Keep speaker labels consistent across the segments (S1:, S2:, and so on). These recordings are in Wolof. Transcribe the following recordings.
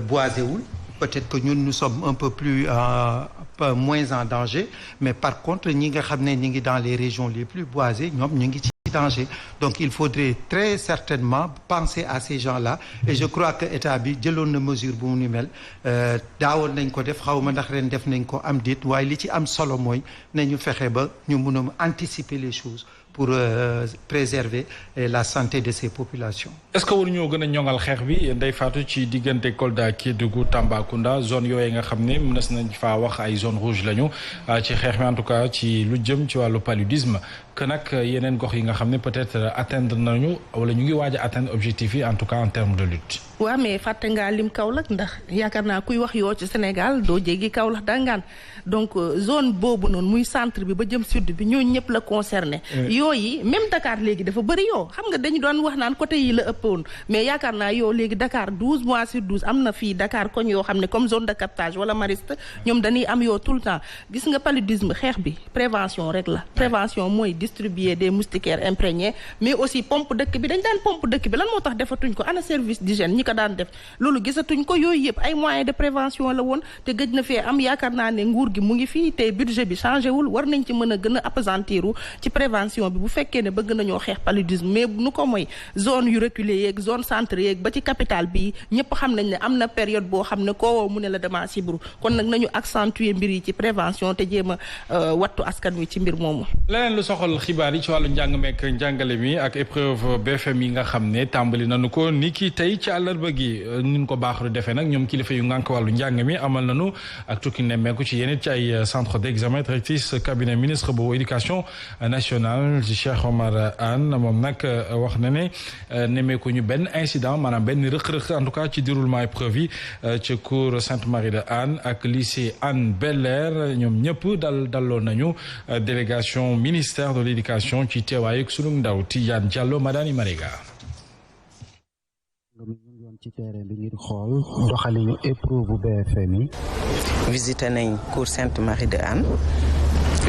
S1: boisé wul peut-être que ñun nous sommes un peu plus moins en danger mais par contre ñi nga xam ne ñi ngi dans les régions les plus boisées ñoom ñu ngi ci danger donc il faudrait très certainement penser à ces gens-là et je crois que état bi jëloon na mesure bu mu ni mel daawoon nañ ko def xaw ma ndax ren def nañ ko am déet waaye li ci am solo mooy nañu fexe ba ñu mun a anticiper les choses pour préserver la santé de ces populations.
S2: Est-ce que waruñoo gën a ñoŋal xeex bi Ndeye Fatou ci diggante Kolda Kédougou Tambacounda zone yooyu nga xam ne mës nañ faa wax ay zone rouge lañu ci xeex mi en tout cas ci lu jëm ci wàllu paludisme que nag yeneen gox yi nga xam ne peut-être atteindre nañu wala ñu ngi waaj a atteindre objectif yi en tout cas en termes de lutte.
S3: waaw mais fàtte ngaa lim Kaolack ndax yaakaar naa kuy wax yoo ci Sénégal doo jéggi Kaolack dangaan donc zone boobu noonu muy centre bi ba jëm sud bi ñooñu ñëpp la concerné. yooyu même Dakar léegi dafa bëri yoo xam nga dañu doon wax naan côté yi la ëppoon mais yaakaar naa yow léegi Dakar 12 mois sur 12 am na fii Dakar koñ yoo xam ne comme zone de captage wala Mariste ñoom dañuy am yoo tout le temps gis nga paludisme xeex bi prévention rek la. prévention mooy distribuer des moustiquaires imprégnés mais aussi pompe dëkk bi dañ daan pompe dëkk bi lan moo tax defatuñ ko ana service d'hygiène ñi ko daan def loolu gisatuñ ko yooyu yëpp ay moyens de prévention la woon te gëj na fee am yaakaar naa ne nguur gi mu ngi fii te budget bi changé wul war nañ ci mën a gën a appesantiru ci prévention bi bu fekkee ne bëgg nañoo xeex paludisme mais nu ko mooy zone yu reculé yeeg zone centre yeeg ba ci capitale bi ñëpp xam nañ ne am na période boo xam ne koo woo mu ne la dama sibru kon nag nañu accentuer mbir yi ci prévention te jéem a wattu askan wi ci mbir moomu.
S2: leneen lu soxal xibaar yi ci wàllu njàng meek njàngale mi ak épreuve BFM yi nga xam ne tàmbali nañu ko ni ki tey ci àllarba gi ñu ko baaxul defee nag ñoom kilifa yu ngànk wàllu njàng mi amal nañu ak tukki nemmeeku ci yeneen ci ay centre d'examen directrice cabinet ministre bu éducation nationale Cheikh Omar Anne moom nag wax na ne nemmeeku ñu benn incident maanaam benn rëq-rëq en tout cas ci déroulement épreuve yi ci cours Sainte-Marie de Anne ak lycée Anne Bel-Air ñoom ñëpp dalloo nañu délégation ministère de l'éducation ci teewaayu sunu ndaw Tidiane Diallo Madani Mariga.
S4: ci terrain bi ngir xool doxalinu épreuve bu BFM yi.
S5: visité nañ cours Sainte-Marie de Anne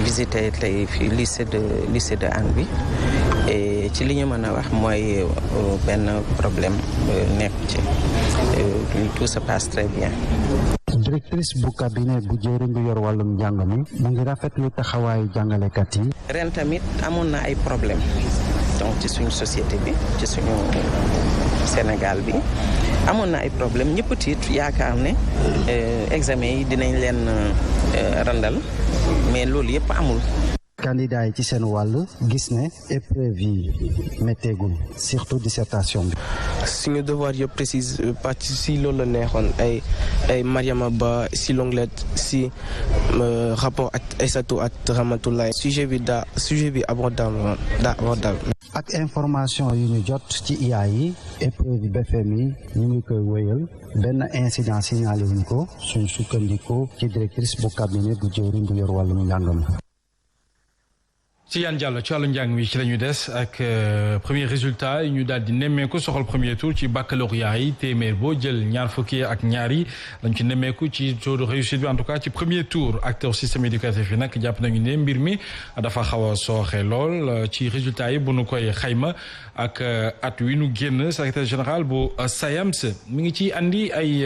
S5: visité tey fi lycée de Anne bi et ci li ñu mën a wax mooy benn problème nekk ci tout se passe très bien.
S4: directrice bu cabinet bu jëwriñ bu yor wàllum njàng mi mu ngi rafetlu taxawaayu jàngalekat yi.
S5: ren tamit amoon na ay problème donc ci suñu société bi ci suñu Sénégal bi amoon na ay problème ñëpp tiit yaakaar ne examen yi dinañ leen randal mais loolu yëpp amul.
S4: candidat yi ci seen wàll gis ne épreuve yi métteegul surtout dissertation bi.
S6: suñu devoir yëpp précise partie si loolu la neexoon ay Mariama Ba si l'onglet si rapport ak Aïssatou ak Ramatoulaye sujet bi abordable.
S4: ak information yu ñu jot ci IA yi épreuve BFM yi ñu ngi koy wéyal benn incident signalé wuñ ko suñ sukkandikoo ci directrice bu cabinet bu jëwriñ bu yor wàllum njàngam.
S2: Tidiane Diallo ci wàllu njàng mi ci la ñu des ak premier résultat yi ñu daal di nemmeeku soxal premier tour ci baccalauréat yi téeméer boo jël ñaar fukki ak ñaar yi lañ ci nemmeeku ci taux de réussite bi en tout cas ci premier tour acteur système éducatif yi nag jàpp nañu ne mbir mi dafa xaw a sooxe lool ci résultat yi bu nu koy xayma ak at wi nu génn secrétaire général bu SAEMS mi ngi ci andi ay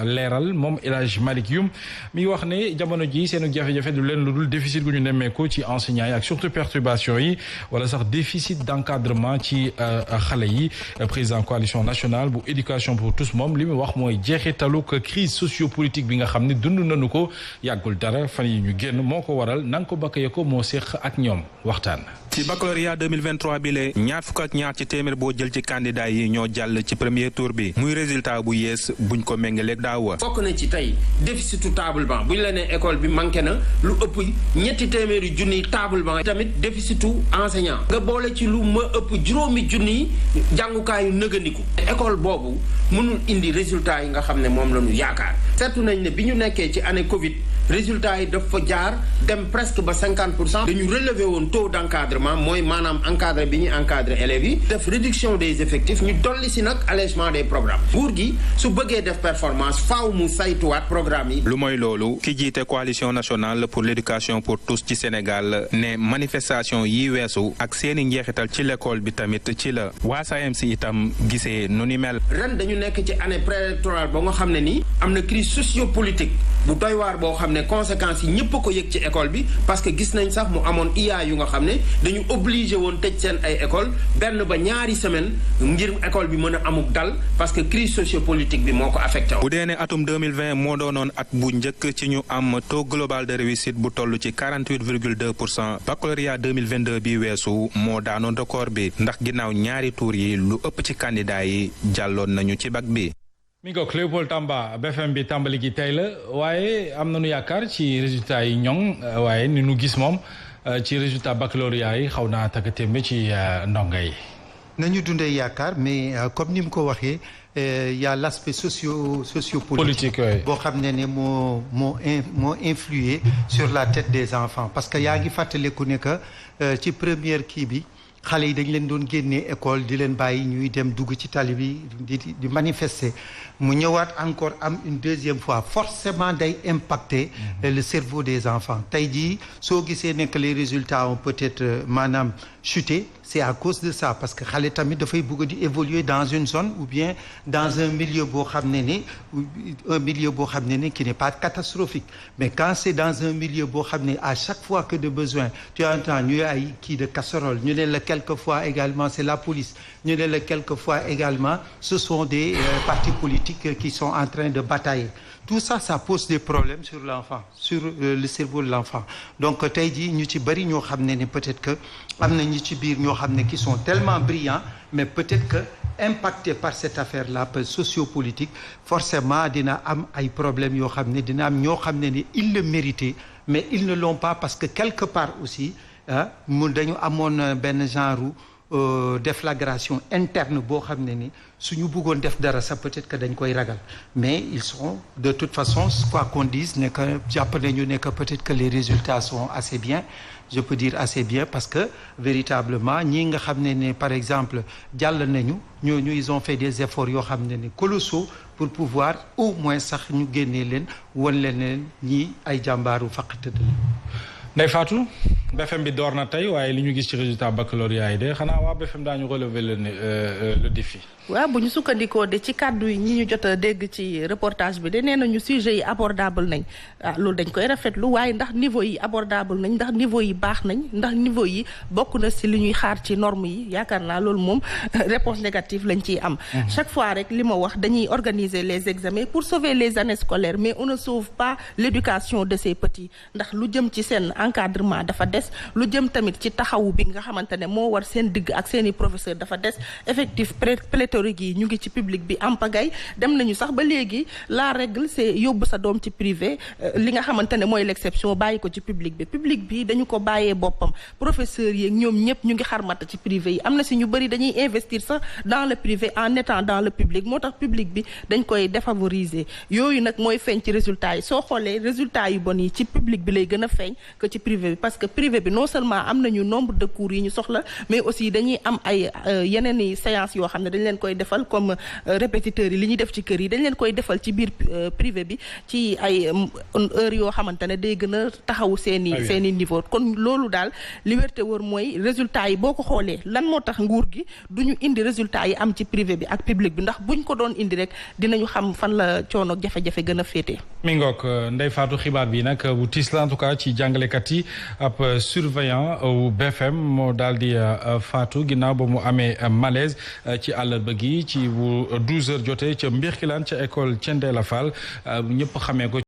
S2: leeral moom El Hadj Malick Youm mi ngi wax ne jamono ji seenu jafe-jafe du leen lu dul déficit gu ñu nemmeeku ci enseignants yi ak surtout perturbation yi wala sax déficit d'encadrement ci xale yi président coalition nationale bu éducation pour tous moom li mu wax mooy jeexitalu crise sociopolitique bi nga xam ne dund nañu ko yàggul dara fan yi ñu génn moo ko waral nanga ko bakkee ko moo séq ak ñoom waxtaan.
S7: ci baccalauréat 2023 bi le ñaar fukk ak ñaar ci téeméer boo jël ci candidat yi ñoo jàll ci premier tour bi muy résultat bu yees buñ ko méngaleeg daaw.
S8: bokk na ci tey déficitu table banc buñ la nee école bi manqué na lu ëpp ñetti téeméeri junniy table banc tamit déficitu enseignant nga boole ci lu ma ëpp juróomi junniy jàngukaayu nëgandiku école boobu mënul indi résultat yi nga xam ne moom la ñu yaakaar seetu nañ ne bi ñu nekkee ci année Covid résultats yi dafa jaar dem presque ba 50%. dañu relever woon taux d'encadrement mooy maanaam encadré bi ñuy encadré élèves yi def réduction des effectifs ñu dolli si nag allègement des programmes nguur gi su bëggee def performance faaw mu saytuwaat programme yi.
S7: lu mooy loolu ki jiite coalition nationale pour l'éducation pour tous ci Sénégal ne manifestation yi weesu ak seeni njeexital ci l'école bi tamit ci la waa SAEMS itam gisee nu ni mel.
S8: ren dañu nekk ci année préélectorale ba nga xam ne nii am na crise sociopolitique bu doy waar boo xam ne conséquences yi ñëpp ko yëg ci école bi parce que gis nañ sax mu amoon IA yu nga xam ne dañu obligé woon tëj seen ay école benn ba ñaari semaine ngir école bi mën a amuk dal parce que crise sociopolitique bi moo ko affecté woon.
S7: bu dee ne atum 2020 moo doonoon at bu njëkk ci ñu am taux global de réussite bu toll ci 48,2%, baccalauréat 2022 bi weesu moo daanoon record bi ndax ginnaaw ñaari tour yi lu ëpp ci candidat yi jàlloon nañu ci bac bi.
S2: mi ngoog Léopold Tamba BFM bi tàmbali gi tey la waaye am nañu yaakaar ci résultat yi ñoŋ waaye ni nu gis moom ci résultat baccalauréat yi xaw naa tàggatémbe ci ndongo yi.
S1: nañu dundee yaakaar mais comme ni mu ko waxee y a l'aspect sociopolitique boo xam ne moo influé sur la tête des enfants parce que yaa ngi fàttaliku ne que ci première kii bi xale yi dañ leen doon génnee école di leen bàyyi ñuy dem dugg ci tali bi di manifester mu ñëwaat encore am une deuxième fois forcément day impacter le cerveau des enfants tey jii soo gisee ne que les résultats ont peut-être maanaam chuté c'est à cause de ça parce que xale tamit dafay bëgg di évoluer dans une zone ou bien dans un milieu boo xam ne ni qui n'est pas catastrophique mais quand c'est dans un milieu boo xam ne à chaque fois que de besoin tu entends ñu ay kii de casserole ñu ne la quelquefois également c'est la police ñu ne la quelquefois également ce sont des partis politiques qui sont en train de batailler tout ça pose des problèmes sur l'enfant sur le cerveau de l'enfant donc tey jii ñu ci bari ñoo xam ne peut-être que am na ñu ci biir ñoo xam ne qui sont tellement brillants mais peut-être que impactés par cette affaire-là sociopolitique forcément dina am ay problèmes yoo xam ne dina am ñoo xam ne ils le méritaient mais ils ne l'ont pas parce que quelque part aussi mu dañu amoon benn genre déflagration interne boo xam ne ni suñu bëggoon def dara ça peut-être que dañ koy ragal mais ils sont de toute façon quoi qu'on dise ne que jàpp nañu ne que peut-être que les résultats sont assez bien je peux dire assez bien parce que véritablement ñi nga xam ne par exemple jàll nañu ñooñu ils ont fait des efforts yoo xam ne ni colossaux pour pouvoir au moins sax ñu génnee leen won leen ñi ay jàmbaaru faqatëdd
S2: Ndeye Fatou BFM bi door na tey waaye li ñu gis ci résultat baccalauréat yi de xanaa waa BFM daañu relever le défi.
S3: waaw bu ñu sukkandikoo de ci kàddu yi ñi ñu jot a dégg ci reportage bi de nee nañu sujet yi abordable nañ loolu dañ koy rafetlu waaye ndax niveau yi abordable nañ ndax niveau yi baax nañ ndax niveau yi bokk na si li ñuy xaar ci normes yi yaakaar naa loolu moom réponse négative lañ ciy am. chaque fois rek li ma wax dañuy organiser les examens pour sauver les années scolaires mais on ne sauve pas l'éducation de ces petits ndax lu jëm ci seen encadrement dafa des lu jëm tamit ci taxawu bi nga xamante ne moo war seen digg ak seen i professeur dafa des effectif pléthorique yi ñu ngi ci public bi am pagay dem nañu sax ba léegi la règle c'est yóbbu sa doom ci privé li nga xamante ne mooy l'exception bàyyi ko ci public bi dañu ko bàyyee boppam professeurs yi ñoom ñëpp ñu ngi xarmata ci privé yi am na si ñu bëri dañuy investir sax dans le privé en étant dans le public moo tax public bi dañ koy défavoriser yooyu nag mooy feeñ ci résultats yi soo xoolee résultats yu bon yi ci public bi lay gën a feeñ que ci privé bi parce que privé bi non seulement am nañu nombre de cours yi ñu soxla mais aussi dañuy am ay yeneen i séances yoo xam ne dañ leen koy defal comme répétiteurs yi li ñuy def ci kër yi dañ leen koy defal ci biir privé bi ci ay heures yoo xamante ne day gën a taxawu seeni niveau kon loolu daal li wérte wër mooy résultats yi boo ko xoolee lan moo tax nguur gi duñu indi résultats yi am ci privé bi ak public bi ndax buñ ko doon indi rek dinañu xam fan la coono jafe-jafe gën a féete.
S2: mi ngoog Ndeye Fatou xibaar bi nag bu tiis la en tout cas ci jàngalekat yi ab surveillant wu BFM moo daal di faatu ginnaaw ba mu amee malaise ci àllarba gi ci bu 12h jotee ca Mbirkilaan ca école Thiendella Fall ñëpp xamee ko